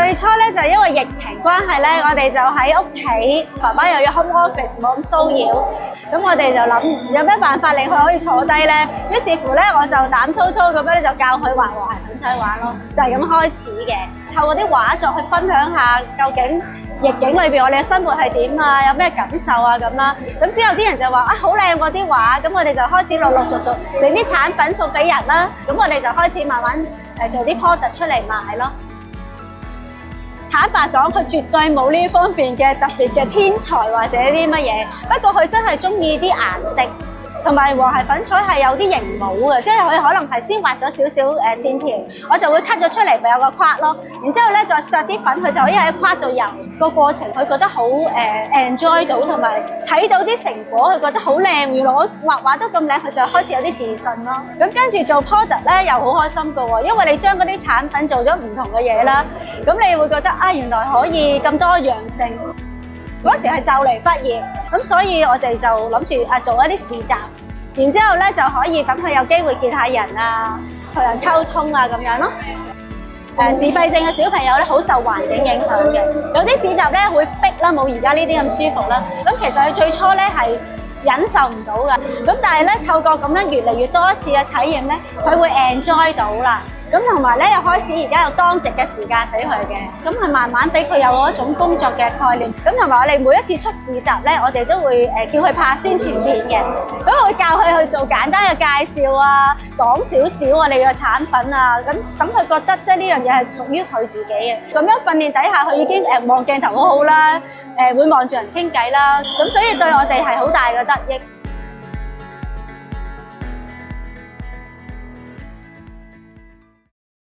最初咧就因為疫情關係咧，我哋就喺屋企，爸爸又要 home office 冇咁騷擾，咁我哋就諗有咩辦法令佢可以坐低咧？於是乎咧，我就膽粗粗咁樣咧就教佢畫和諧粉彩畫咯，就係咁開始嘅。透過啲畫作去分享下究竟逆境裏邊我哋嘅生活係點啊，有咩感受啊咁啦。咁之後啲人就話啊好靚嗰啲畫，咁我哋就開始陸陸續續整啲產品送俾人啦。咁我哋就開始慢慢做啲 product 出嚟賣咯。坦白講，佢絕對冇呢方面嘅特別嘅天才或者啲乜嘢，不過佢真係中意啲顏色。同埋和諧粉彩係有啲形模嘅，即係佢可能係先畫咗少少線條，我就會 cut 咗出嚟，咪有個框咯。然之後咧再削啲粉，佢就可以喺框度游。個過程佢覺得好enjoy 到，同埋睇到啲成果，佢覺得好靚。原來我畫畫都咁靚，佢就開始有啲自信咯。咁跟住做 product 咧又好開心㗎喎，因為你將嗰啲產品做咗唔同嘅嘢啦，咁你會覺得啊原來可以咁多樣性。嗰時係就嚟畢業，咁所以我哋就諗住做一啲市集，然之後咧就可以等佢有機會見下人啊，同人溝通啊咁樣咯。自閉症嘅小朋友咧好受環境影響嘅，有啲市集咧會逼啦，冇而家呢啲咁舒服啦。咁其實佢最初咧係忍受唔到㗎，咁但係咧透過咁樣越嚟越多次嘅體驗咧，佢會 enjoy 到啦。咁同埋咧又開始而家有當值嘅時間俾佢嘅，咁係慢慢俾佢有嗰種工作嘅概念。咁同埋我哋每一次出市集咧，我哋都會叫佢拍宣傳片嘅，咁我會教佢去做簡單嘅介紹啊，講少少我哋嘅產品啊，咁等佢覺得即係呢樣嘢係屬於佢自己嘅。咁樣訓練底下，佢已經望鏡頭好好啦，會望住人傾偈啦，咁所以對我哋係好大嘅得益。